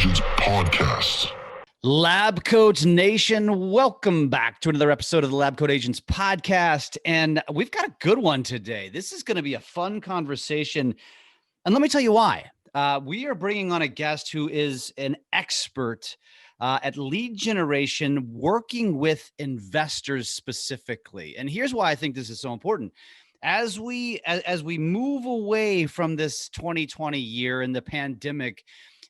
LabCoatAgents podcast. LabCoat Nation, welcome back to another episode of the LabCoatAgents podcast. And we've got a good one today. This is going to be a fun conversation. And let me tell you why. We are bringing on a guest who is an expert at lead generation, working with investors specifically. And here's why I think this is so important. As we move away from this 2020 year and the pandemic,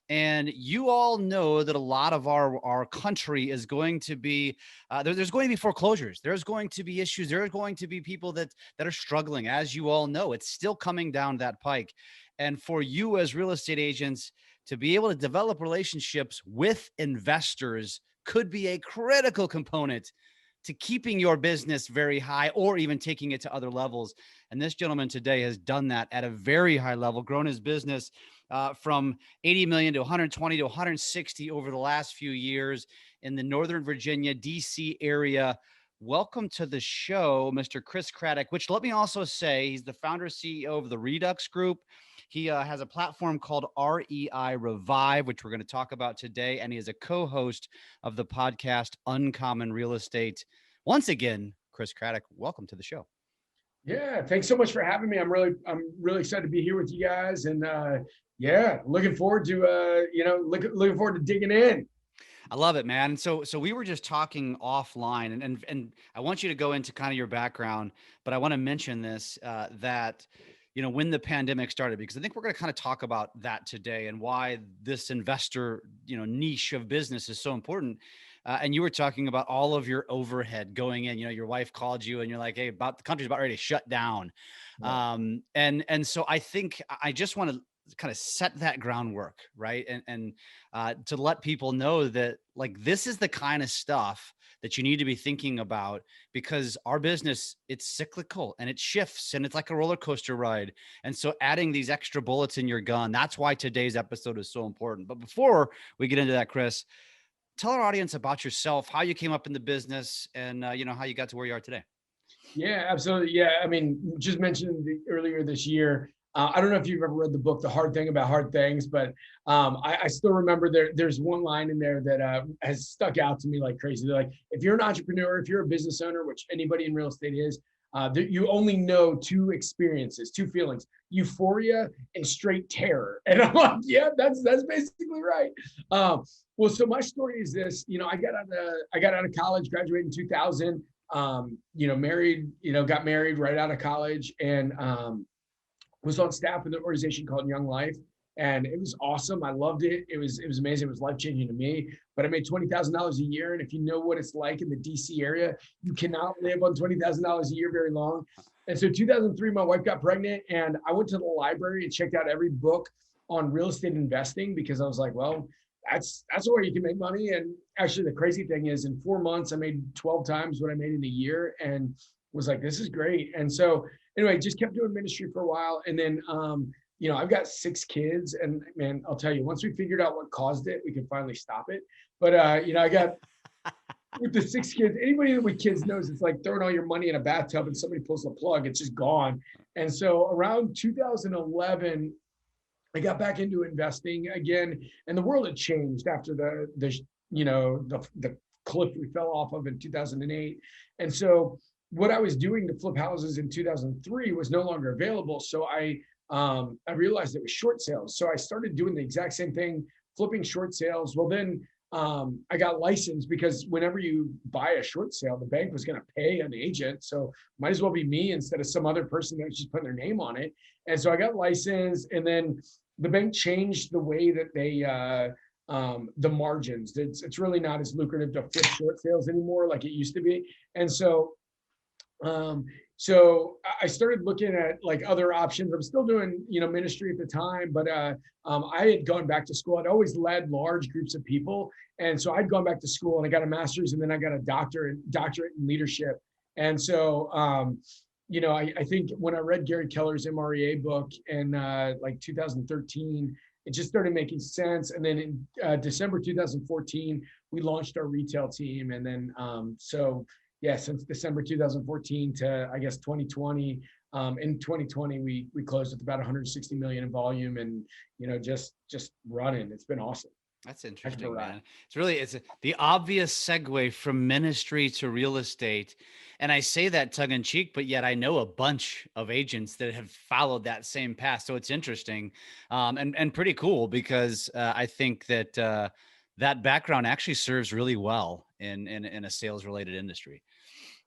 and you all know that a lot of our country is going to be, there's going to be foreclosures. There's going to be issues. There are going to be people that are struggling. As you all know, it's still coming down that pike. And for you as real estate agents to be able to develop relationships with investors could be a critical component to keeping your business very high or even taking it to other levels. And this gentleman today has done that at a very high level, grown his business from 80 million to 120 to 160 over the last few years in the Northern Virginia, DC area. Welcome to the show, Mr. Chris Craddock, which let me also say, he's the founder CEO of the Redux Group. He has a platform called REI Revive, which we're going to talk about today. And he is a co-host of the podcast Uncommon Real Estate. Once again, Chris Craddock, welcome to the show. Yeah, thanks so much for having me. I'm really excited to be here with you guys, and looking forward to looking forward to digging in. I love it, man. And so we were just talking offline, and I want you to go into kind of your background, but I want to mention this that when the pandemic started, because I think we're going to kind of talk about that today and why this investor niche of business is so important. And you were talking about all of your overhead going in. Your wife called you and you're like, hey, the country's about ready to shut down. Yeah. And so I think I just want to kind of set that groundwork, right? And to let people know that like this is the kind of stuff that you need to be thinking about, because our business, it's cyclical and it shifts and it's like a roller coaster ride. And so adding these extra bullets in your gun, that's why today's episode is so important. But before we get into that, Chris, tell our audience about yourself, how you came up in the business, and how you got to where you are today. Yeah, absolutely. Yeah, I mean, just mentioned earlier this year. I don't know if you've ever read the book, The Hard Thing About Hard Things, but I still remember there's one line in there that has stuck out to me like crazy. They're like, if you're an entrepreneur, if you're a business owner, which anybody in real estate is, you only know two experiences, two feelings: euphoria and straight terror. And I'm like, yeah, that's basically right. Well, so my story is this. I got out of college, graduated in 2000. Married. Got married right out of college, and was on staff with an organization called Young Life, and it was awesome. I loved it. It was amazing. It was life-changing to me. But I made $20,000 a year, and if you know what it's like in the DC area, you cannot live on $20,000 a year very long. And so 2003, my wife got pregnant, and I went to the library and checked out every book on real estate investing, because I was like, well, that's where you can make money. And actually, the crazy thing is, in 4 months, I made 12 times what I made in a year, and was like, this is great. And so anyway, just kept doing ministry for a while. And then, I've got 6 kids, and man, I'll tell you, once we figured out what caused it, we could finally stop it. But, I got with the 6 kids, anybody with kids knows it's like throwing all your money in a bathtub and somebody pulls the plug, it's just gone. And so around 2011, I got back into investing again, and the world had changed after the cliff we fell off of in 2008. And so what I was doing to flip houses in 2003 was no longer available. So I realized it was short sales. So I started doing the exact same thing, flipping short sales. Well, then I got licensed, because whenever you buy a short sale, the bank was going to pay an agent. So might as well be me instead of some other person that was just putting their name on it. And so I got licensed, and then the bank changed the way that they the margins. It's really not as lucrative to flip short sales anymore like it used to be. And so I started looking at like other options. I'm still doing, ministry at the time, but I had gone back to school. I'd always led large groups of people. And so I'd gone back to school, and I got a master's, and then I got a doctorate in leadership. And so, I think when I read Gary Keller's MREA book in like 2013, it just started making sense. And then in December 2014, we launched our retail team. And then, since December 2014 to, I guess, 2020, in 2020, we closed with about 160 million in volume, and, just running. It's been awesome. That's heck of a interesting, ride. man. It's the obvious segue from ministry to real estate. And I say that tongue in cheek, but yet I know a bunch of agents that have followed that same path. So it's interesting, and pretty cool because I think that that background actually serves really well in a sales related industry.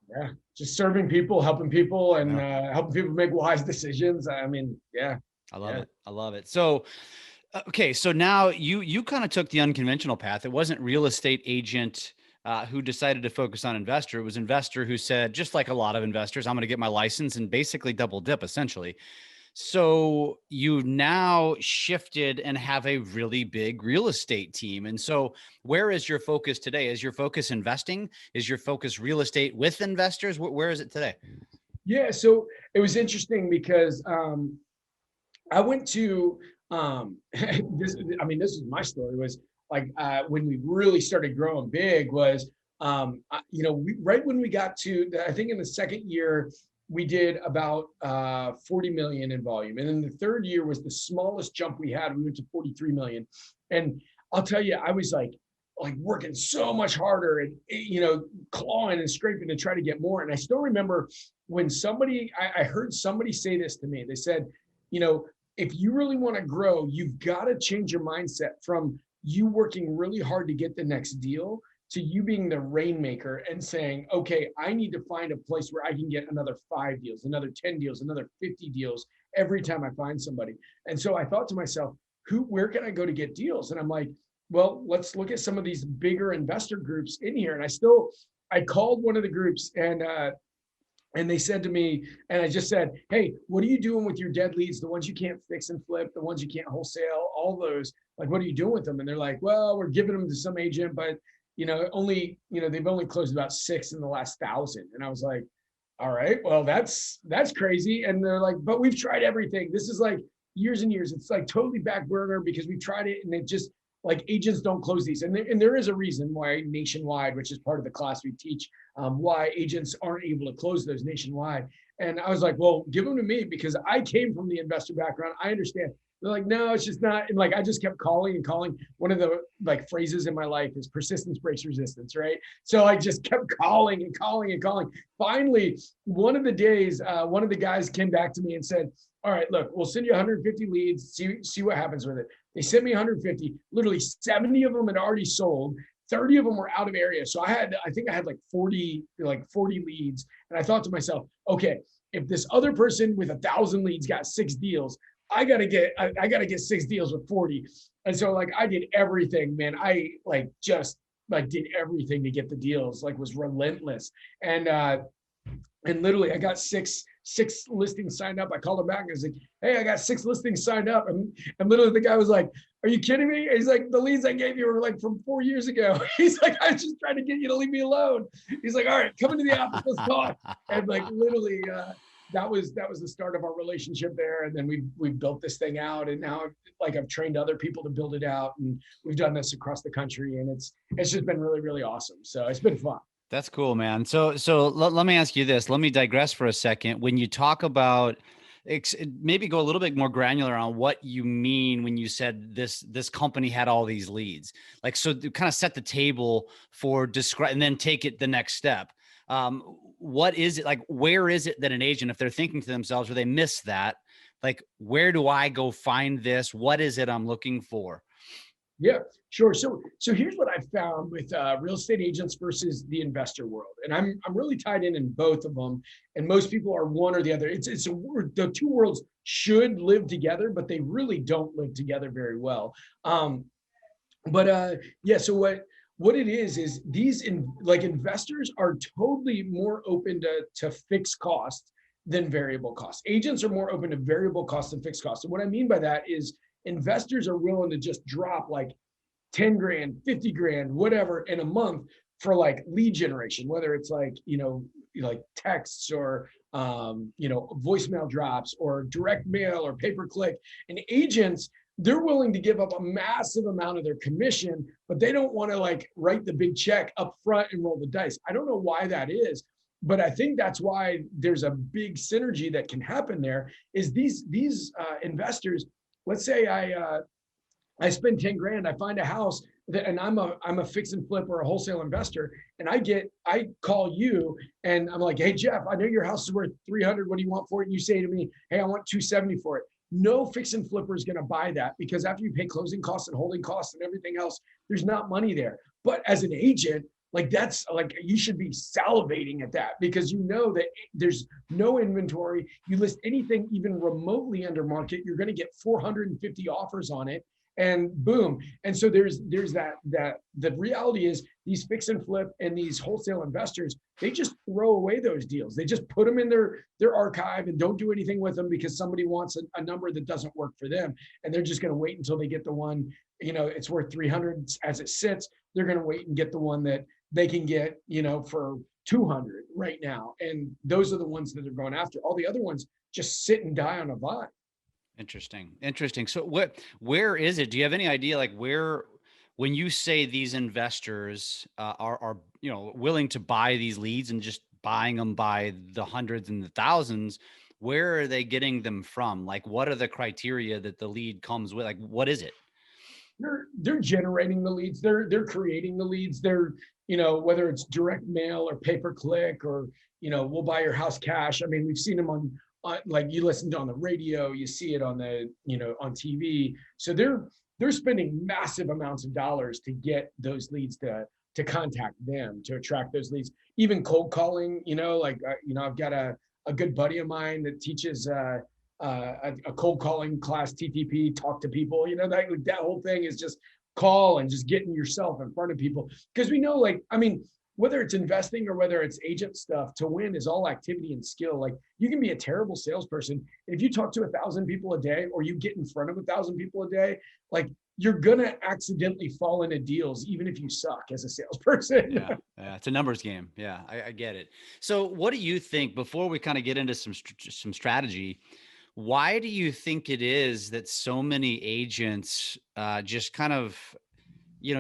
Yeah, just serving people, helping people, and Yeah. helping people make wise decisions. I mean, yeah, I love yeah. it. I love it. So, okay, so now you kind of took the unconventional path. It wasn't real estate agent who decided to focus on investor. It was investor who said, just like a lot of investors, I'm going to get my license and basically double dip, essentially. So you now shifted and have a really big real estate team. And so, where is your focus today? Is your focus investing? Is your focus real estate with investors? Where is it today? Yeah, so it was interesting because I went to this. I mean, this is my story. Was like when we really started growing big was right when we got to I think in the second year we did about 40 million in volume, and then the third year was the smallest jump we had. We went to 43 million, and I'll tell you, I was like working so much harder and clawing and scraping to try to get more. And I still remember when I heard somebody say this to me. They said, you know, if you really want to grow, you've got to change your mindset from you working really hard to get the next deal to you being the rainmaker and saying, okay, I need to find a place where I can get another 5 deals, another 10 deals, another 50 deals every time I find somebody. And so I thought to myself, where can I go to get deals? And I'm like, well, let's look at some of these bigger investor groups in here. And I called one of the groups, and they said to me, and I just said, hey, what are you doing with your dead leads? The ones you can't fix and flip, the ones you can't wholesale, all those, like, what are you doing with them? And they're like, well, we're giving them to some agent, but they've only closed about 6 in the last 1,000. And I was like, all right, well, that's crazy. And they're like, but we've tried everything. This is like years and years. It's like totally back burner because we've tried it, and it just, like, agents don't close these. And there is a reason why nationwide, which is part of the class we teach, why agents aren't able to close those nationwide. And I was like, well, give them to me because I came from the investor background. I understand. They're like, no, it's just not. And like, I just kept calling and calling. One of the like phrases in my life is persistence breaks resistance, right? So I just kept calling and calling and calling. Finally, one of the days, one of the guys came back to me and said, all right, look, we'll send you 150 leads, see what happens with it. They sent me 150, literally 70 of them had already sold. 30 of them were out of area. So I think I had like 40 leads. And I thought to myself, okay, if this other person with 1,000 leads got 6 deals, I gotta get 6 deals with 40. And so like I did everything, man. I just did everything to get the deals, like was relentless. And literally I got six listings signed up. I called him back and I was like, hey, I got 6 listings signed up. And literally the guy was like, are you kidding me? He's like, the leads I gave you were like from 4 years ago. He's like, I was just trying to get you to leave me alone. He's like, all right, come into the office, let's talk. And like literally that was the start of our relationship there. And then we built this thing out, and now I've trained other people to build it out, and we've done this across the country, and it's just been really, really awesome. So it's been fun. That's cool, man. So let me ask you this. Let me digress for a second. When you talk about maybe go a little bit more granular on what you mean when you said this company had all these leads. Like, so to kind of set the table for describe and then take it the next step. What is it like? Where is it that an agent, if they're thinking to themselves, or they miss that, like, where do I go find this? What is it I'm looking for? Yeah, sure. So here's what I've found with real estate agents versus the investor world, and I'm really tied in both of them. And most people are one or the other. The two worlds should live together, but they really don't live together very well. Yeah. So what it is these investors are totally more open to fixed costs than variable costs. Agents are more open to variable costs than fixed costs. And what I mean by that is investors are willing to just drop like 10 grand, 50 grand, whatever in a month for like lead generation, whether it's like texts or voicemail drops or direct mail or pay-per-click. And agents, they're willing to give up a massive amount of their commission, but they don't want to like write the big check up front and roll the dice. I don't know why that is, but I think that's why there's a big synergy that can happen there is these investors. Let's say I spend 10 grand, I find a house that, and I'm a fix and flip or a wholesale investor. And I call you and I'm like, hey, Jeff, I know your house is worth 300. What do you want for it? And you say to me, hey, I want 270 for it. No fix and flipper is going to buy that, because after you pay closing costs and holding costs and everything else, there's not money there. But as an agent, like that's like, you should be salivating at that, because you know that there's no inventory. You list anything even remotely under market, you're going to get 450 offers on it, and boom. And so there's that the reality is these fix and flip and these wholesale investors, they just throw away those deals. They just put them in their archive and don't do anything with them because somebody wants a number that doesn't work for them, and they're just going to wait until they get the one, it's worth 300 as it sits. They're going to wait and get the one that they can get, for 200 right now. And those are the ones that they're going after. All the other ones just sit and die on a vine. Interesting. So where is it? Do you have any idea, like where, when you say these investors are willing to buy these leads and just buying them by the hundreds and the thousands, where are they getting them from? Like, what are the criteria that the lead comes with? Like, what is it? They're generating the leads. They're creating the leads. They're, whether it's direct mail or pay per click, or, we'll buy your house cash. I mean, we've seen them on like, you listen to on the radio, you see it on the, on TV. So they're spending massive amounts of dollars to get those leads, to contact them, to attract those leads. Even cold calling, I've got a good buddy of mine that teaches a cold calling class, TTP, talk to people. That whole thing is just call and just getting yourself in front of people. Because we know, whether it's investing or whether it's agent stuff, to win is all activity and skill. Like, you can be a terrible salesperson. If you talk to 1,000 people a day, or you get in front of 1,000 people a day, like, you're going to accidentally fall into deals, even if you suck as a salesperson. Yeah. It's a numbers game. Yeah, I get it. So what do you think, before we kind of get into some strategy, why do you think it is that so many agents just kind of,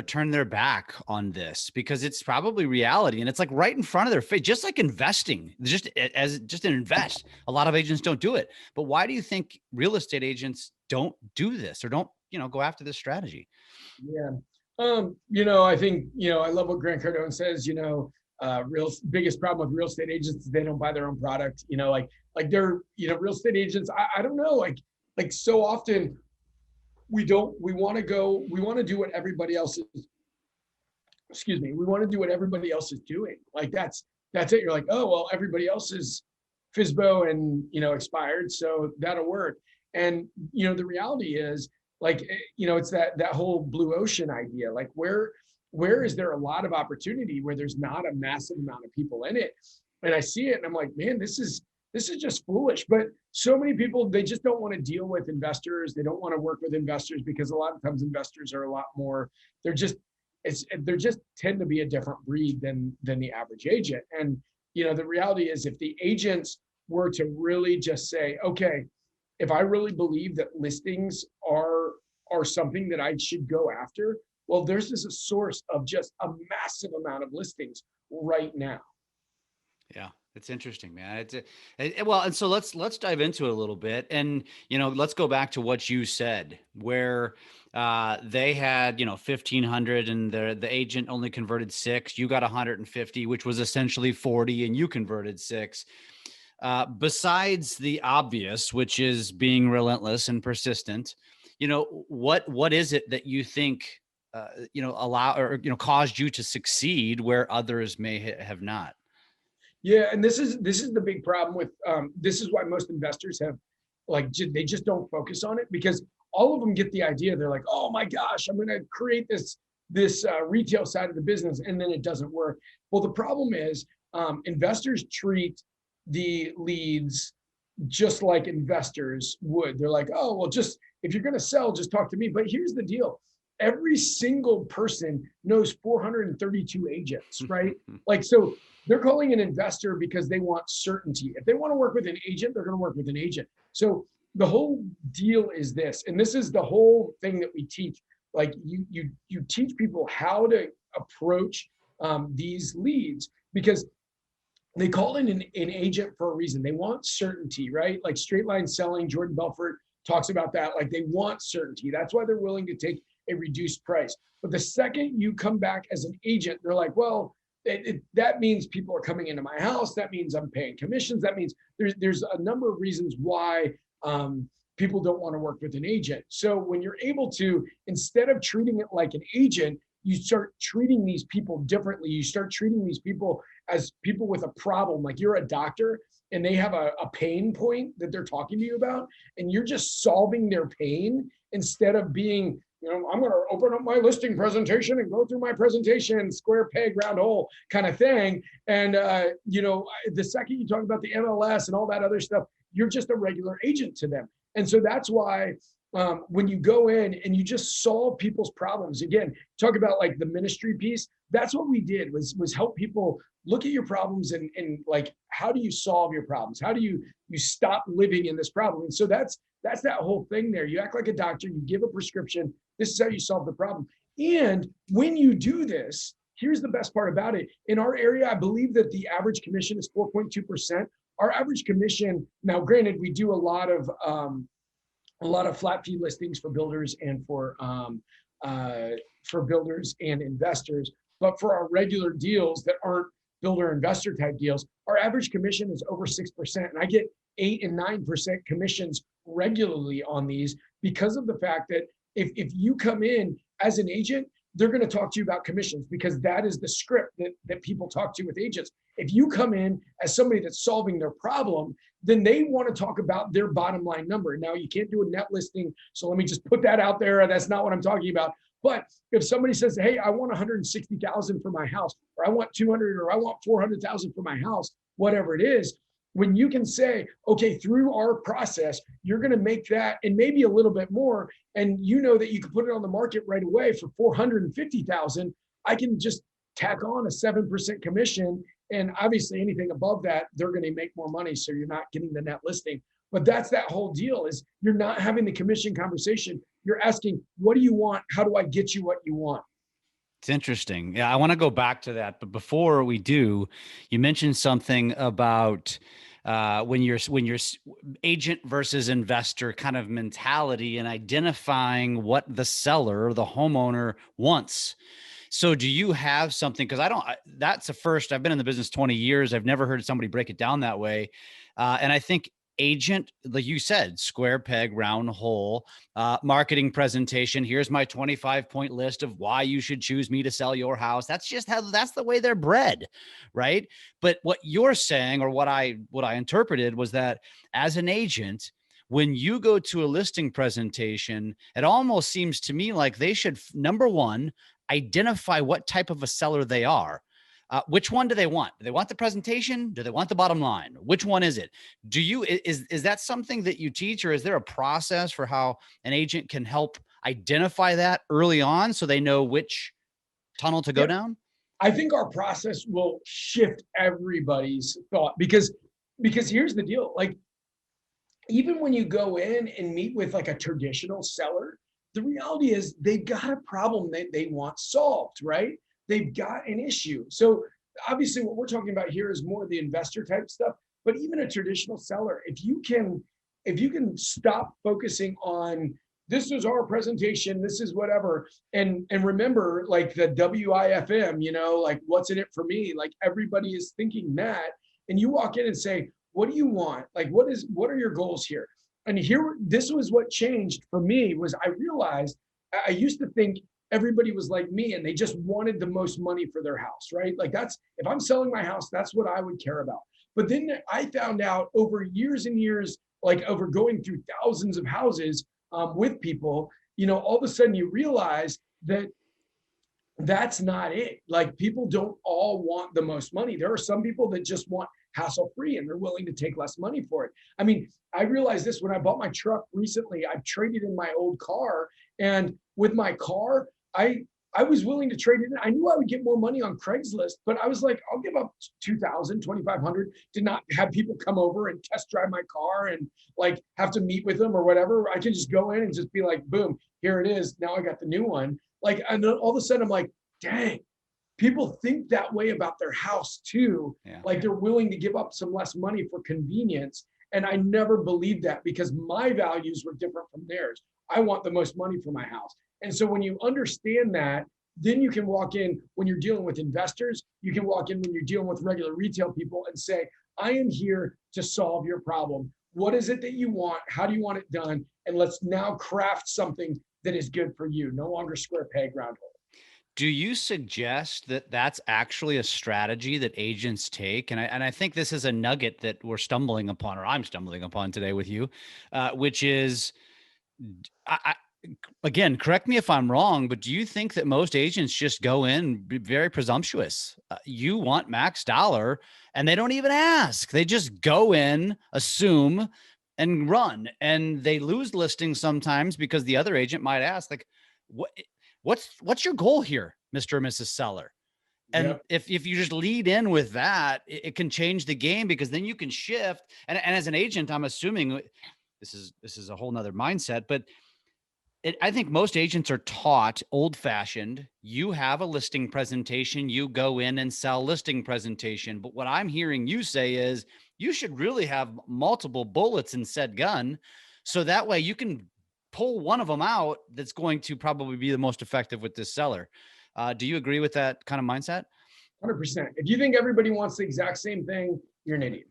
turn their back on this? Because it's probably reality, and it's like right in front of their face, just like investing, just invest. A lot of agents don't do it. But why do you think real estate agents don't do this, or don't, go after this strategy? Yeah. I think, I love what Grant Cardone says, biggest problem with real estate agents is they don't buy their own product. Like they're, real estate agents, I don't know, like so often we want to do what everybody else is, we want to do what everybody else is doing. Like that's it. You're like, oh, well, everybody else is FSBO and, expired, so that'll work. And, the reality is, like, it's that whole blue ocean idea. Like, where is there a lot of opportunity where there's not a massive amount of people in it? And I see it and I'm like, man, this is just foolish. But so many people, they just don't want to deal with investors. They don't want to work with investors, because a lot of times investors are a lot more, they're just tend to be a different breed than the average agent. And, the reality is, if the agents were to really just say, okay, if I really believe that listings are something that I should go after, well, there's a source of just a massive amount of listings right now. Yeah, it's interesting, man. Well, and so let's dive into it a little bit, and let's go back to what you said, where they had 1,500, and the agent only converted 6. You got 150, which was essentially 40, and you converted 6. Besides the obvious, which is being relentless and persistent, what is it that you think allow, or caused you to succeed where others may have not? Yeah, and this is the big problem with this is why most investors have, like, they just don't focus on it, because all of them get the idea. They're like, oh my gosh, I'm going to create this retail side of the business, and then it doesn't work. Well, the problem is investors treat the leads just like investors would. They're like, oh, well, just, if you're going to sell, just talk to me. But here's the deal. Every single person knows 432 agents, right? Like, so they're calling an investor because they want certainty. If they want to work with an agent, they're going to work with an agent. So the whole deal is this, and this is the whole thing that we teach. Like, you teach people how to approach these leads, because they call in an agent for a reason. They want certainty, right? Like straight line selling, Jordan Belfort talks about that. Like, they want certainty. That's why they're willing to take a reduced price. But the second you come back as an agent, they're like, well, that means people are coming into my house. That means I'm paying commissions. That means there's a number of reasons why people don't want to work with an agent. So when you're able to, instead of treating it like an agent, you start treating these people differently. You start treating these people as people with a problem. Like you're a doctor and they have a pain point that they're talking to you about, and you're just solving their pain instead of being, I'm going to open up my listing presentation and go through my presentation, square peg, round hole kind of thing. And, the second you talk about the MLS and all that other stuff, you're just a regular agent to them. And so that's why when you go in and you just solve people's problems, again, talk about like the ministry piece, that's what we did was help people look at your problems and like, how do you solve your problems? How do you stop living in this problem? And so that's that whole thing there. You act like a doctor, you give a prescription. This is how you solve the problem. And when you do this, here's the best part about it. In our area, I believe that the average commission is 4.2%. Our average commission, now granted, we do a lot of flat fee listings for builders and for builders and investors. But for our regular deals that aren't builder investor type deals, our average commission is over 6%. And I get 8 and 9% commissions regularly on these because of the fact that if you come in as an agent, they're going to talk to you about commissions because that is the script that people talk to with agents. If you come in as somebody that's solving their problem, then they want to talk about their bottom line number. Now, you can't do a net listing, so let me just put that out there. That's not what I'm talking about. But if somebody says, hey, I want 160,000 for my house, or I want 200, or I want 400,000 for my house, whatever it is, when you can say, okay, through our process, you're going to make that and maybe a little bit more, and you know that you can put it on the market right away for 450,000, I can just tack on a 7% commission. And obviously anything above that, they're going to make more money. So you're not getting the net listing. But that's that whole deal, is you're not having the commission conversation. You're asking, what do you want? How do I get you what you want? It's interesting. Yeah, I want to go back to that. But before we do, you mentioned something about when you're agent versus investor kind of mentality and identifying what the seller, the homeowner wants. So do you have something? Because that's the first, I've been in the business 20 years. I've never heard somebody break it down that way. And I think agent, like you said, square peg, round hole, marketing presentation. Here's my 25-point list of why you should choose me to sell your house. That's the way they're bred. Right. But what you're saying, or what I interpreted, was that as an agent, when you go to a listing presentation, it almost seems to me like they should, number one, identify what type of a seller they are. Which one do they want? Do they want the presentation? Do they want the bottom line? Which one is it? Is that something that you teach, or is there a process for how an agent can help identify that early on so they know which tunnel to go down? I think our process will shift everybody's thought because here's the deal. Like, even when you go in and meet with like a traditional seller, the reality is they've got a problem that they want solved, right? They've got an issue. So obviously what we're talking about here is more the investor type stuff, but even a traditional seller, if you can stop focusing on, this is our presentation, this is whatever, and remember like the WIFM, like what's in it for me? Like everybody is thinking that, and you walk in and say, what do you want? Like, what are your goals here? And this was what changed for me, was I realized I used to think everybody was like me and they just wanted the most money for their house, right? Like if I'm selling my house, that's what I would care about. But then I found out over years and years, like over going through thousands of houses with people, all of a sudden you realize that that's not it. Like, people don't all want the most money. There are some people that just want hassle-free and they're willing to take less money for it. I mean, I realized this when I bought my truck recently. I traded in my old car, and with my car, I was willing to trade it in. I knew I would get more money on Craigslist, but I was like, I'll give up $2,000, $2,500 to not have people come over and test drive my car and like have to meet with them or whatever. I can just go in and just be like, boom, here it is. Now I got the new one. Like, and then all of a sudden I'm like, dang, people think that way about their house too. Yeah. Like, they're willing to give up some less money for convenience. And I never believed that, because my values were different from theirs. I want the most money for my house. And so when you understand that, then you can walk in when you're dealing with investors, you can walk in when you're dealing with regular retail people and say, I am here to solve your problem. What is it that you want? How do you want it done? And let's now craft something that is good for you. No longer square peg, round hole. Do you suggest that that's actually a strategy that agents take? And I think this is a nugget that we're stumbling upon, or I'm stumbling upon today with you, which is, again, correct me if I'm wrong, but do you think that most agents just go in very presumptuous? You want max dollar and they don't even ask. They just go in, assume, and run. And they lose listings sometimes because the other agent might ask, like, what's your goal here, Mr. or Mrs. Seller? And Yep. if you just lead in with that, it can change the game, because then you can shift. And as an agent, I'm assuming this is a whole nother mindset, but I think most agents are taught old fashioned. You have a listing presentation, you go in and sell listing presentation. But what I'm hearing you say is you should really have multiple bullets in said gun. So that way you can pull one of them out that's going to probably be the most effective with this seller. Do you agree with that kind of mindset? 100%. If you think everybody wants the exact same thing, you're an idiot.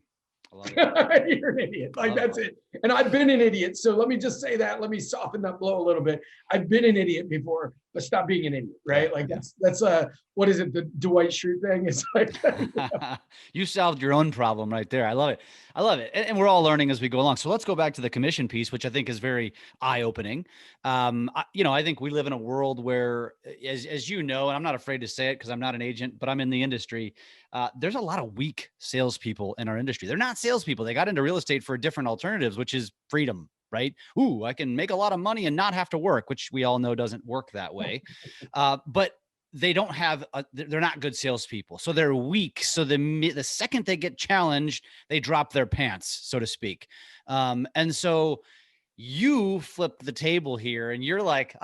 I love it. You're an idiot. Like, that's it. And I've been an idiot. So let me just say that. Let me soften that blow a little bit. I've been an idiot before, but stop being an idiot, right? Like that's what is it? The Dwight Schrute thing? It's like, you solved your own problem right there. I love it. I love it. And we're all learning as we go along. So let's go back to the commission piece, which I think is very eye-opening. I think we live in a world where, as you know, and I'm not afraid to say it because I'm not an agent, but I'm in the industry. There's a lot of weak salespeople in our industry. They're not salespeople. They got into real estate for different alternatives, which is freedom, right? Ooh, I can make a lot of money and not have to work, which we all know doesn't work that way. But they don't have, they're not good salespeople. So they're weak. So the second they get challenged, they drop their pants, so to speak. And so you flip the table here and you're like,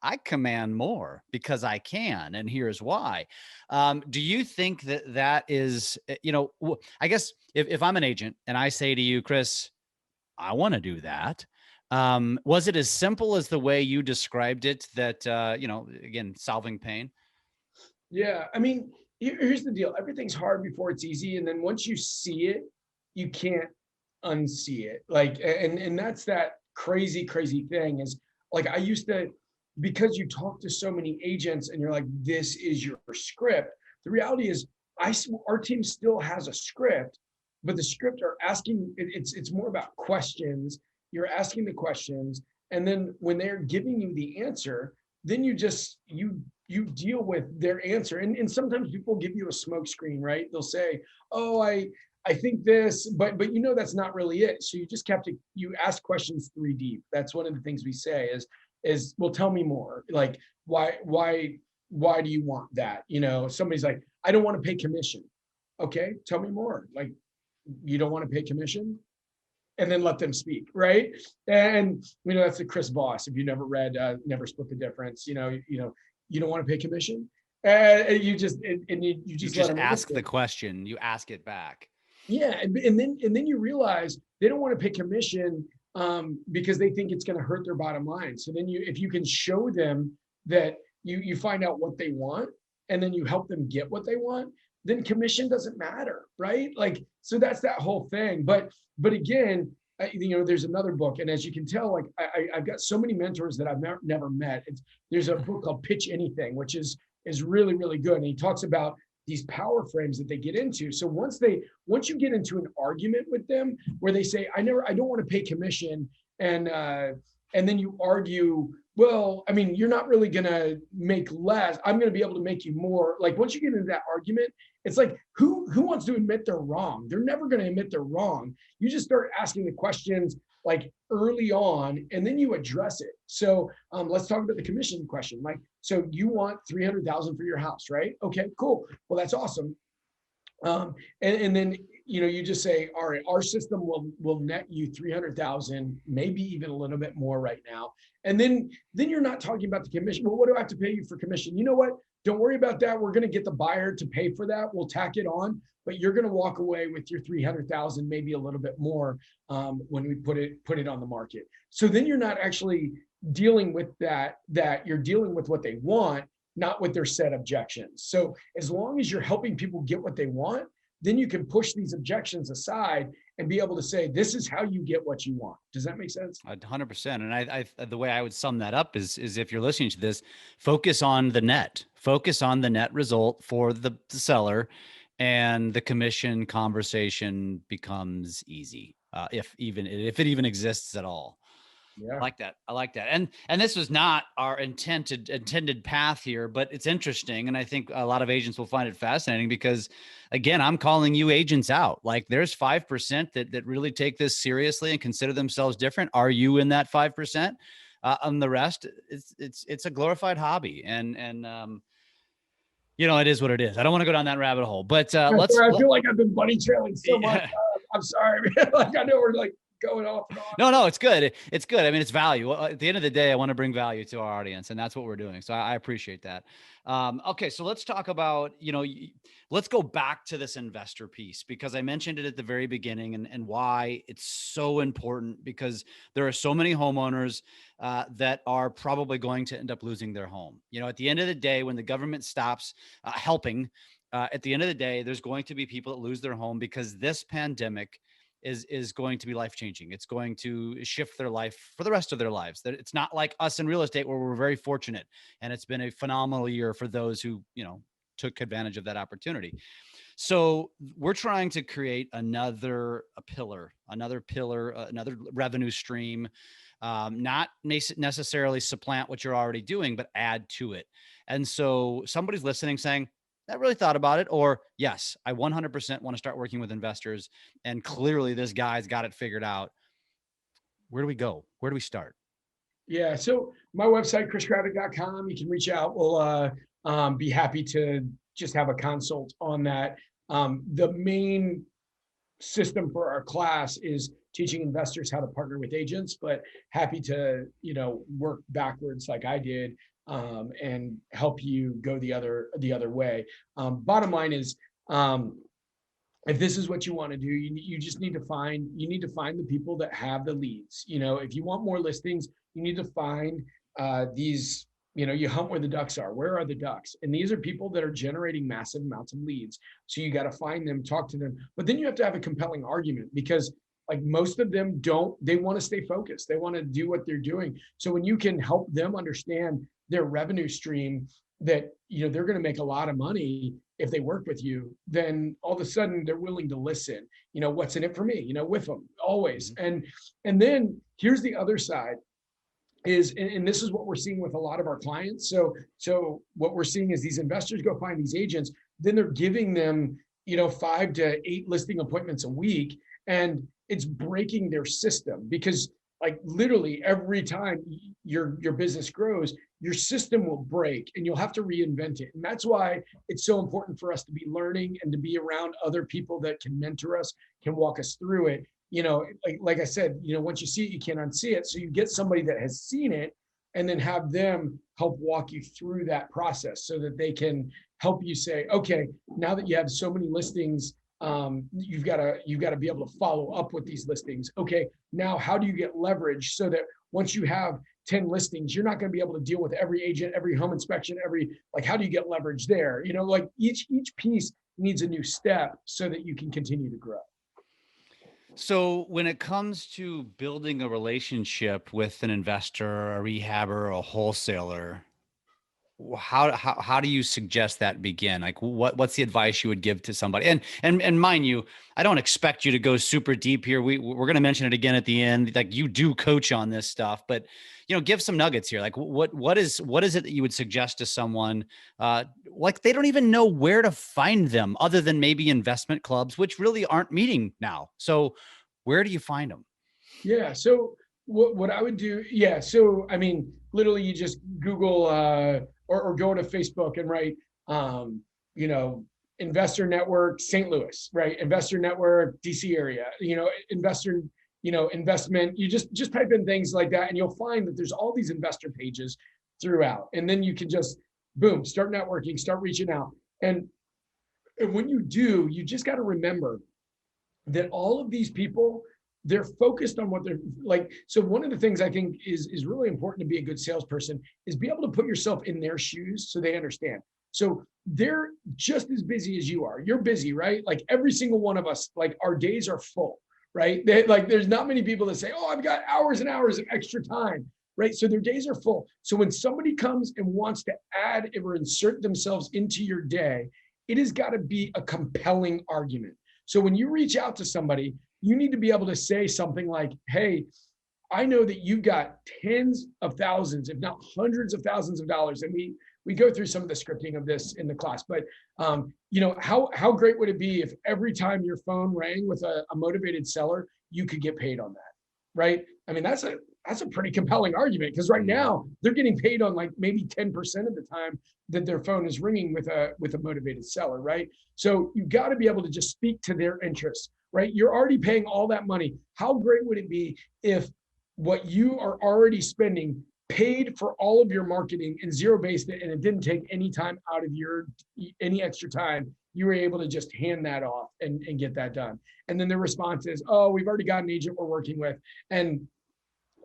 I command more because I can. And here's why. Do you think that is, I guess if I'm an agent and I say to you, Chris, I want to do that. Was it as simple as the way you described it that, again, solving pain? yeah. I mean, here's the deal. Everything's hard before it's easy. And then once you see it, you can't unsee it. Like, and that's that crazy, crazy thing is like, I used to, because you talk to so many agents and you're like, this is your script. The reality is our team still has a script, but the script are asking, it's more about questions. You're asking the questions. And then when they're giving you the answer, then you deal with their answer. And sometimes people give you a smoke screen, right? They'll say, oh, I think this, but that's not really it. So you just have to, you ask questions 3 deep. That's one of the things we say is, well, tell me more. Like, why do you want that? Somebody's like, I don't want to pay commission. Okay, tell me more. Like, you don't want to pay commission? And then let them speak, right? And that's the Chris Voss. If you never read Never Split the Difference, you don't want to pay commission, and you just ask the question. You ask it back. Yeah, and then you realize they don't want to pay commission because they think it's going to hurt their bottom line. So then if you can show them that you find out what they want, and then you help them get what they want, then commission doesn't matter, right? Like, so that's that whole thing. But again, there's another book, and as you can tell, like I've got so many mentors that I've never met. There's a book called Pitch Anything, which is really, really good. And he talks about these power frames that they get into. So once you get into an argument with them where they say, I don't want to pay commission, and then you argue, well, I mean, you're not really going to make less. I'm going to be able to make you more. Like, once you get into that argument, it's like, who wants to admit they're wrong? They're never going to admit they're wrong. You just start asking the questions like early on, and then you address it. So let's talk about the commission question. Like, so you want 300,000 for your house, right? Okay, cool. Well, that's awesome. And then you just say, all right, our system will net you 300,000, maybe even a little bit more right now. And then you're not talking about the commission. Well, what do I have to pay you for commission? You know what? Don't worry about that. We're going to get the buyer to pay for that. We'll tack it on, but you're going to walk away with your 300,000, maybe a little bit more when we put it on the market. So then you're not actually dealing with that you're dealing with what they want, not with their set objections. So as long as you're helping people get what they want, then you can push these objections aside and be able to say, this is how you get what you want. Does that make sense? 100%. And I the way I would sum that up is if you're listening to this, focus on the net result for the seller, and the commission conversation becomes easy. If it even exists at all. Yeah. I like that. I like that. And this was not our intended path here, but it's interesting. And I think a lot of agents will find it fascinating because, again, I'm calling you agents out. Like, there's 5% that really take this seriously and consider themselves different. Are you in that 5%? And the rest, it's a glorified hobby. And it is what it is. I don't want to go down that rabbit hole, but I feel like I've been bunny trailing so much. I'm sorry, man. Like, I know we're like going off and on. No, it's good. It's good. I mean, it's value. At the end of the day, I want to bring value to our audience, and that's what we're doing. So I appreciate that. Okay, so let's talk about, let's go back to this investor piece, because I mentioned it at the very beginning, and why it's so important, because there are so many homeowners that are probably going to end up losing their home. At the end of the day, when the government stops helping, at the end of the day, there's going to be people that lose their home, because this pandemic is going to be life-changing. It's going to shift their life for the rest of their lives. That it's not like us in real estate, where we're very fortunate, and it's been a phenomenal year for those who, took advantage of that opportunity. So we're trying to create another pillar, another revenue stream, not necessarily supplant what you're already doing, but add to it. And so somebody's listening saying, I really thought about it, or yes, I 100% want to start working with investors, and clearly this guy's got it figured out. Where do we go? Where do we start? Yeah. So my website, chriscraddock.com, you can reach out. We'll be happy to just have a consult on that. The main system for our class is teaching investors how to partner with agents, but happy to, work backwards like I did, and help you go the other way. Bottom line is, if this is what you want to do, you just need to find the people that have the leads. If you want more listings, you need to find these. You hunt where the ducks are. Where are the ducks? And these are people that are generating massive amounts of leads. So you got to find them, talk to them, but then you have to have a compelling argument, because like most of them they want to stay focused. They want to do what they're doing. So when you can help them understand their revenue stream, that, they're going to make a lot of money if they work with you, then all of a sudden they're willing to listen. What's in it for me, with them always. And then here's the other side is, and this is what we're seeing with a lot of our clients. So what we're seeing is these investors go find these agents, then they're giving them, 5 to 8 listing appointments a week. And it's breaking their system, because like literally every time your business grows, your system will break and you'll have to reinvent it. And that's why it's so important for us to be learning and to be around other people that can mentor us, can walk us through it. Like I said, once you see it, you can't unsee it. So you get somebody that has seen it, and then have them help walk you through that process, so that they can help you say, okay, now that you have so many listings, you've got to be able to follow up with these listings. Okay, now how do you get leverage, so that once you have 10 listings, you're not going to be able to deal with every agent, every home inspection, how do you get leverage there? Like each piece needs a new step, so that you can continue to grow. So when it comes to building a relationship with an investor, a rehabber, a wholesaler, how do you suggest that begin? Like, what's the advice you would give to somebody? And mind you, I don't expect you to go super deep here. We're going to mention it again at the end. Like, you do coach on this stuff, but give some nuggets here. Like, what is it that you would suggest to someone? Like, they don't even know where to find them, other than maybe investment clubs, which really aren't meeting now. So where do you find them? Yeah. So what I would do, yeah. So, I mean, literally you just Google, or go to Facebook and write, Investor Network, St. Louis, right? Investor Network, DC area, investor, investment. You just type in things like that, and you'll find that there's all these investor pages throughout. And then you can just, boom, start networking, start reaching out. And when you do, you just got to remember that all of these people they're focused on what they're like. So one of the things I think is really important to be a good salesperson is be able to put yourself in their shoes so they understand. So they're just as busy as you are. You're busy, right? Like every single one of us, like our days are full, right? Like there's not many people that say, oh, I've got hours and hours of extra time, right? So their days are full. So when somebody comes and wants to add or insert themselves into your day, it has got to be a compelling argument. So when you reach out to somebody, you need to be able to say something like, hey, I know that you've got tens of thousands, if not hundreds of thousands of dollars. And we go through some of the scripting of this in the class, but how great would it be if every time your phone rang with a motivated seller, you could get paid on that, right? I mean, that's a pretty compelling argument, because right now they're getting paid on like maybe 10% of the time that their phone is ringing with a motivated seller, right? So you've got to be able to just speak to their interests, right? You're already paying all that money. How great would it be if what you are already spending paid for all of your marketing and zero-based it, and it didn't take any time out of any extra time? You were able to just hand that off and get that done. And then the response is, oh, we've already got an agent we're working with. And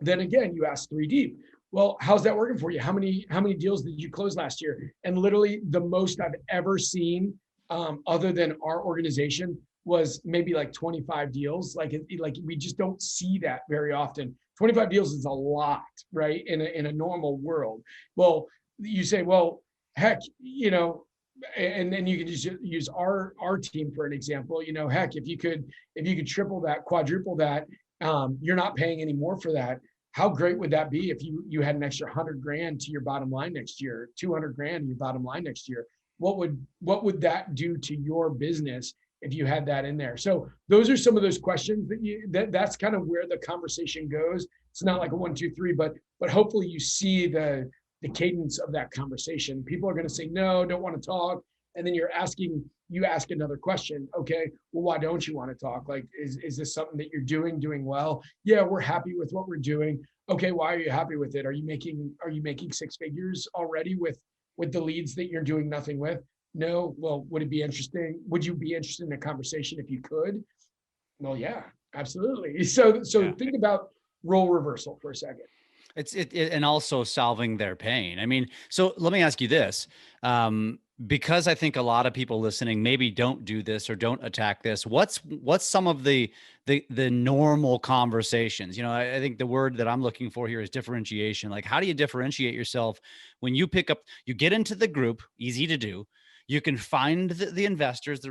then again, you ask 3 deep. Well, how's that working for you? How many deals did you close last year? And literally the most I've ever seen, other than our organization, was maybe like 25 deals. Like we just don't see that very often. 25 deals is a lot, right? In a normal world. Well, you say, well, heck, and then you can just use our team for an example. Heck, if you could triple that, quadruple that, you're not paying any more for that. How great would that be if you had an extra 100 grand to your bottom line next year, 200 grand to your bottom line next year? What would that do to your business if you had that in there? So those are some of those questions that's kind of where the conversation goes. It's not like a 1, 2, 3, but hopefully you see the cadence of that conversation. People are going to say, no, don't want to talk. And then you ask another question. Okay, well, why don't you want to talk? Like, is this something that you're doing well? Yeah, we're happy with what we're doing. Okay, why are you happy with it? Are you making 6 figures already with the leads that you're doing nothing with? No. Well, would you be interested in a conversation if you could? Well, yeah, absolutely. So think about role reversal for a second. And also solving their pain. I mean, so let me ask you this, because I think a lot of people listening maybe don't do this or don't attack this. What's some of the normal conversations? I think the word that I'm looking for here is differentiation. Like, how do you differentiate yourself when you get into the group? Easy to do. You can find the investors, the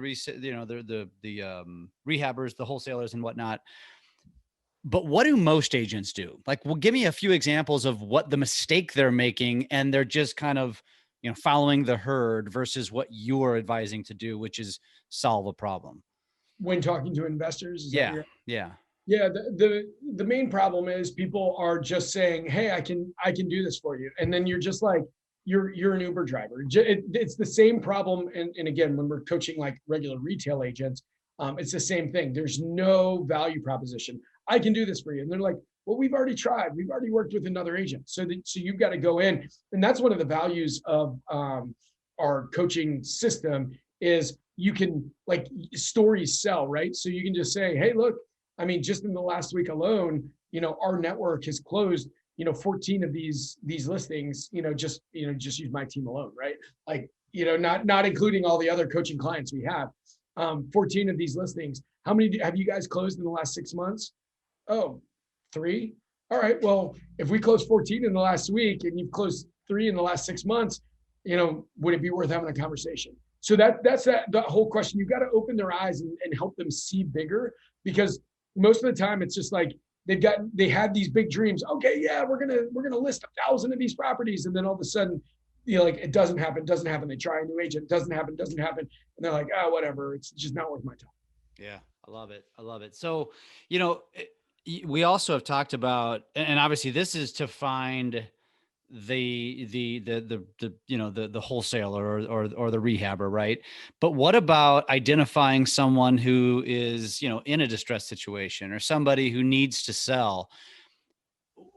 rehabbers, the wholesalers and whatnot. But what do most agents do? Like, well, give me a few examples of what the mistake they're making, and they're just kind of, following the herd versus what you're advising to do, which is solve a problem. When talking to investors, yeah. The main problem is people are just saying, hey, I can do this for you. And then you're just like, you're an Uber driver. It's the same problem. And again, when we're coaching like regular retail agents, it's the same thing. There's no value proposition. I can do this for you. And they're like, well, we've already tried. We've already worked with another agent. So you've got to go in. And that's one of the values of our coaching system is you can, like, stories sell, right? So you can just say, hey, look, I mean, just in the last week alone, our network has closed, 14 of these listings, just use my team alone, right? Like, not including all the other coaching clients we have. 14 of these listings. How many have you guys closed in the last 6 months? Oh, 3. All right. Well, if we close 14 in the last week and you've closed 3 in the last 6 months, would it be worth having a conversation? So that's the whole question. You've got to open their eyes and help them see bigger, because most of the time it's just like they had these big dreams. Okay, yeah, we're gonna list 1,000 of these properties, and then all of a sudden, like, it doesn't happen. They try a new agent, doesn't happen, and they're like, oh, whatever, it's just not worth my time. Yeah, I love it. So, we also have talked about, and obviously this is to find the wholesaler or the rehabber, right? But what about identifying someone who is, in a distressed situation, or somebody who needs to sell?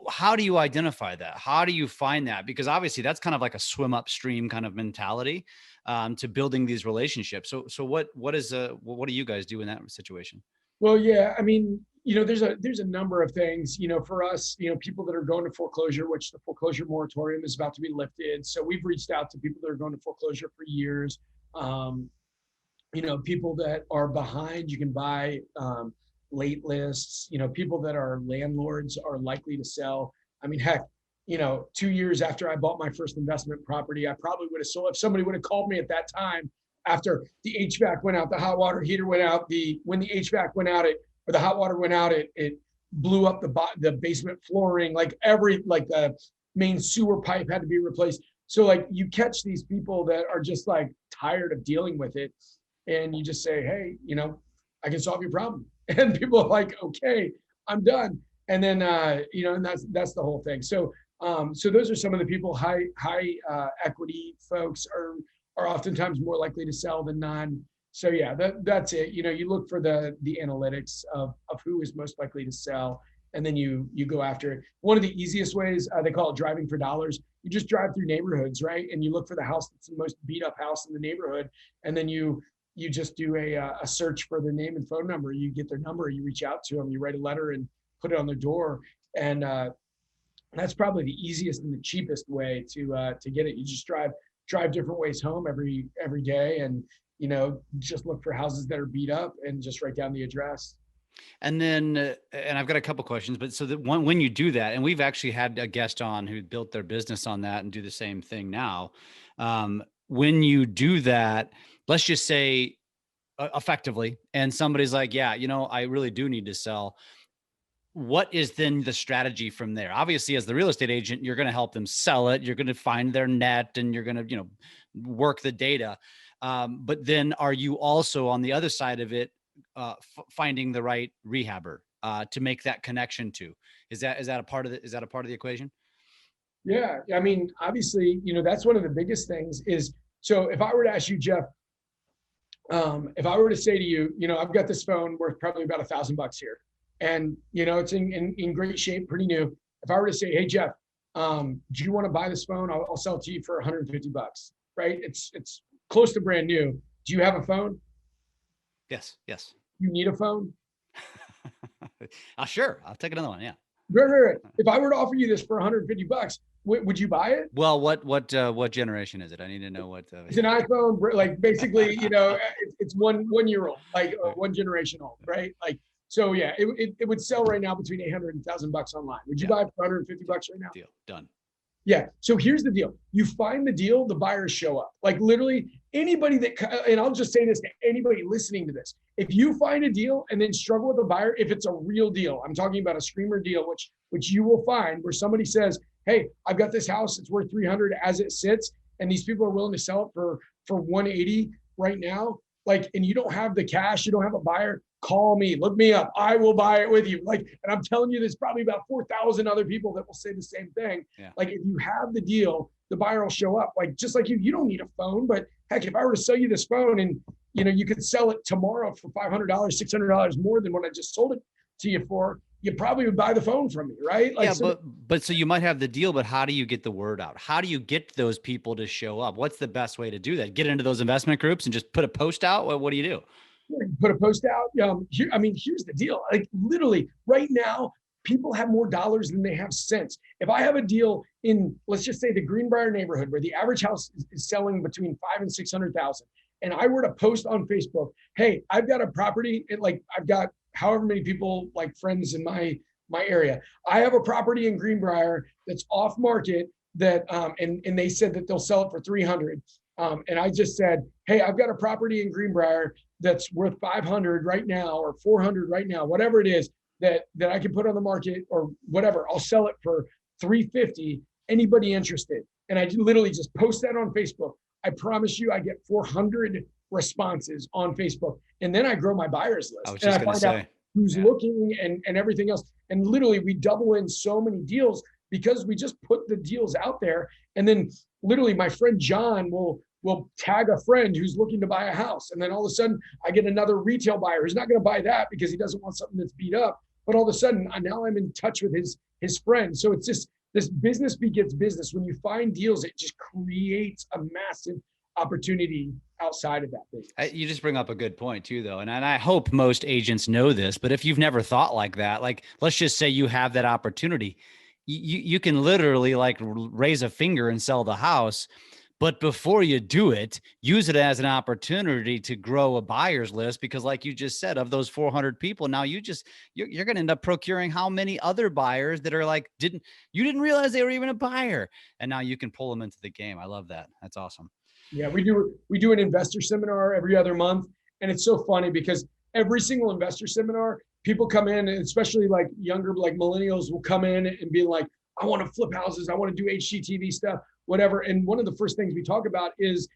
How do you identify that? How do you find that? Because obviously that's kind of like a swim upstream kind of mentality to building these relationships. So what do you guys do in that situation? Well, yeah, I mean, there's a number of things, for us, people that are going to foreclosure, which the foreclosure moratorium is about to be lifted. So we've reached out to people that are going to foreclosure for years. People that are behind, you can buy late lists, people that are landlords are likely to sell. I mean, heck, 2 years after I bought my first investment property, I probably would have sold. If somebody would have called me at that time, after the HVAC went out, the hot water heater went out, when the HVAC went out, or the hot water went out, it blew up the basement flooring, like the main sewer pipe had to be replaced. So like you catch these people that are just like tired of dealing with it, and you just say, hey, I can solve your problem. And people are like, okay, I'm done. And then, and that's the whole thing. So those are some of the people. High equity folks are oftentimes more likely to sell than non. So yeah, that's it. You look for the analytics of who is most likely to sell, and then you go after it. One of the easiest ways, they call it driving for dollars. You just drive through neighborhoods, right? And you look for the house that's the most beat up house in the neighborhood, and then you just do a search for their name and phone number. You get their number, you reach out to them, you write a letter and put it on their door, and that's probably the easiest and the cheapest way to get it. You just drive different ways home every day, and just look for houses that are beat up and just write down the address. And then, and I've got a couple questions, but so that when you do that, and we've actually had a guest on who built their business on that and do the same thing now. When you do that, let's just say effectively, and somebody's like, yeah, I really do need to sell. What is then the strategy from there? Obviously, as the real estate agent, you're going to help them sell it. You're going to find their net, and you're going to, work the data. But then are you also on the other side of it, finding the right rehabber to make that connection to? Is that a part of the equation? Yeah. I mean, obviously, that's one of the biggest things is, so if I were to ask you, Jeff, if I were to say to you, I've got this phone worth probably about $1,000 here, and, it's in great shape, pretty new. If I were to say, hey, Jeff, do you want to buy this phone? I'll sell it to you for $150, right? It's close to brand new. Do you have a phone? Yes. You need a phone? Sure. I'll take another one. Yeah. Right. If I were to offer you this for $150, would you buy it? Well, what generation is it? I need to know what. It's an iPhone, like basically, it's 1 year old, like one generation old, right? Like, so yeah, it would sell right now between $800 and $1,000 online. Would you buy it for $150 right now? Deal done. Yeah. So here's the deal. You find the deal, the buyers show up. Like literally anybody and I'll just say this to anybody listening to this. If you find a deal and then struggle with a buyer, if it's a real deal, I'm talking about a screamer deal, which you will find where somebody says, hey, I've got this house, it's worth 300 as it sits, and these people are willing to sell it for 180 right now. Like, and you don't have the cash, you don't have a buyer, call me, look me up. I will buy it with you. Like, and I'm telling you, there's probably about 4,000 other people that will say the same thing. Yeah. Like, if you have the deal, the buyer will show up. Like, just like you don't need a phone, but heck, if I were to sell you this phone and, you could sell it tomorrow for $500, $600 more than what I just sold it to you for, you probably would buy the phone from me, right? Like, yeah, but so you might have the deal, but how do you get the word out? How do you get those people to show up? What's the best way to do that? Get into those investment groups and just put a post out? What do you do? Put a post out. Here's the deal. Like literally right now, people have more dollars than they have cents. If I have a deal in, let's just say the Greenbrier neighborhood, where the average house is selling between 500,000 and 600,000, and I were to post on Facebook, hey, I've got a property, and like I've got however many people, like friends in my area, I have a property in Greenbrier that's off market that, and they said that they'll sell it for 300. And I just said, hey, I've got a property in Greenbrier that's worth 500 right now, or 400 right now, whatever it is that I can put on the market or whatever. I'll sell it for 350. Anybody interested? And I literally just post that on Facebook. I promise you, I get 400 responses on Facebook, and then I grow my buyers list. I was just going to say who's looking and everything else. And literally, we double in so many deals because we just put the deals out there, and then literally, my friend John will tag a friend who's looking to buy a house. And then all of a sudden I get another retail buyer who's not going to buy that because he doesn't want something that's beat up. But all of a sudden now I'm in touch with his friend. So it's just, this business begets business. When you find deals, it just creates a massive opportunity outside of that business. You just bring up a good point too, though. And I hope most agents know this, but if you've never thought like that, like, let's just say you have that opportunity, you can literally like raise a finger and sell the house. But before you do it, use it as an opportunity to grow a buyer's list, because like you just said, of those 400 people, now you're going to end up procuring how many other buyers that are like, you didn't realize they were even a buyer. And now you can pull them into the game. I love that. That's awesome. Yeah, we do an investor seminar every other month. And it's so funny because every single investor seminar, people come in, and especially like younger, like millennials will come in and be like, I want to flip houses. I want to do HGTV stuff, whatever. And one of the first things we talk about is,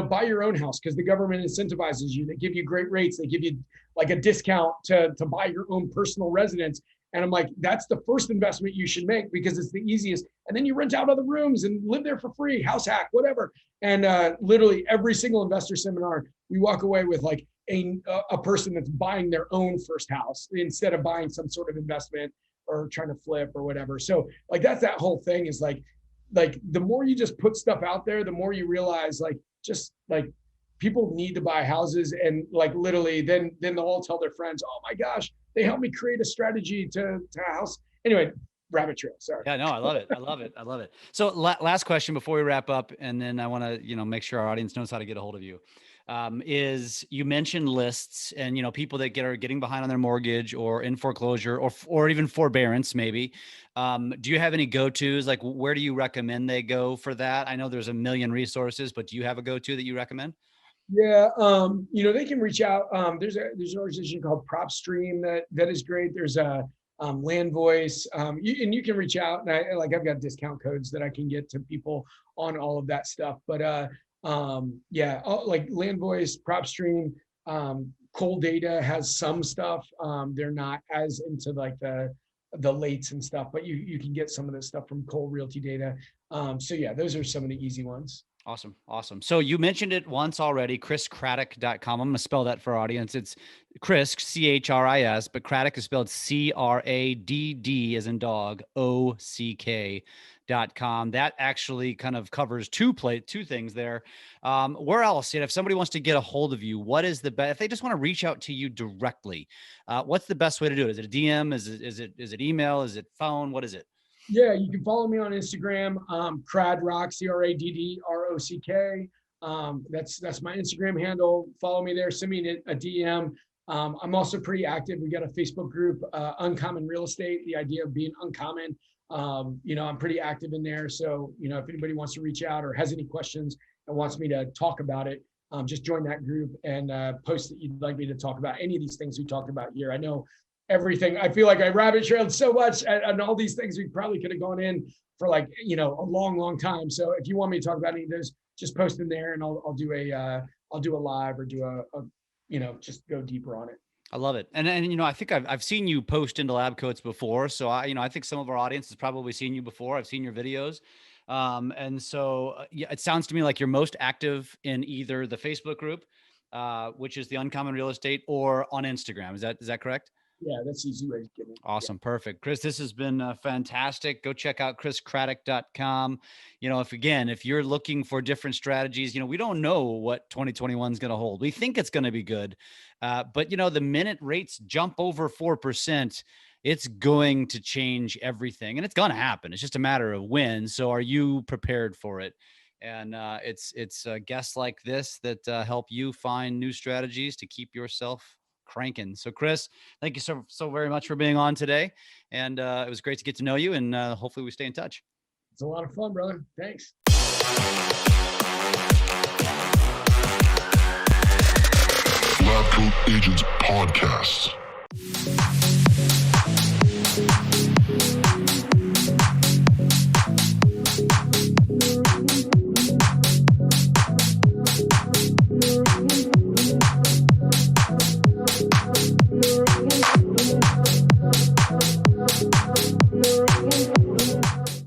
buy your own house, because the government incentivizes you. They give you great rates. They give you like a discount to buy your own personal residence. And I'm like, that's the first investment you should make, because it's the easiest. And then you rent out other rooms and live there for free, house hack, whatever. And literally every single investor seminar, we walk away with like a person that's buying their own first house instead of buying some sort of investment or trying to flip or whatever. So like that whole thing is like the more you just put stuff out there, the more you realize just people need to buy houses. And like literally then they'll all tell their friends, oh my gosh, they helped me create a strategy to a house. Anyway, rabbit trail. Sorry. Yeah, no, I love it. I love it. I love it. So last question before we wrap up, and then I want to, make sure our audience knows how to get a hold of you. Is you mentioned lists and, people that are getting behind on their mortgage or in foreclosure or even forbearance, maybe. Do you have any go-tos? Like, where do you recommend they go for that? I know there's a million resources, but do you have a go-to that you recommend? Yeah. They can reach out. There's an organization called PropStream that is great. There's a Land Voice, and you can reach out, and I've got discount codes that I can get to people on all of that stuff. But like Land Voice, PropStream, Cold Data has some stuff. They're not as into like the lates and stuff, but you can get some of this stuff from Cold Realty Data. So yeah, those are some of the easy ones. Awesome. Awesome. So you mentioned it once already, chriscraddock.com. I'm going to spell that for our audience. It's Chris, CHRIS, but Craddock is spelled CRADD as in dog, OCK.com. That actually kind of covers two things there. Where else? If somebody wants to get a hold of you, what is the best, if they just want to reach out to you directly, what's the best way to do it? Is it a DM? Is it email? Is it phone? What is it? Yeah, you can follow me on Instagram, Cradrock, CRADDROCK. That's my Instagram handle. Follow me there. Send me a DM. I'm also pretty active. We got a Facebook group, Uncommon Real Estate. The idea of being uncommon. I'm pretty active in there. So if anybody wants to reach out or has any questions and wants me to talk about it, just join that group and post that you'd like me to talk about any of these things we talked about here. I know everything. I feel like I rabbit trailed so much and all these things we probably could have gone in for a long, long time. So if you want me to talk about any of those, just post in there and I'll do a live or do a just go deeper on it. I love it. And I think I've seen you post into Lab Coats before. So I think some of our audience has probably seen you before. I've seen your videos. And so it sounds to me like you're most active in either the Facebook group, which is the Uncommon Real Estate, or on Instagram. Is that correct? Yeah, that's the easy way to get it. Awesome. Yeah. Perfect. Chris, this has been fantastic. Go check out chriscraddock.com. If you're looking for different strategies, we don't know what 2021 is going to hold. We think it's going to be good. But the minute rates jump over 4%, it's going to change everything, and it's going to happen. It's just a matter of when. So are you prepared for it? And it's guests like this that help you find new strategies to keep yourself cranking. So Chris, thank you so very much for being on today. And it was great to get to know you, and hopefully we stay in touch. It's a lot of fun, brother. Thanks. LabCoatAgents Podcast.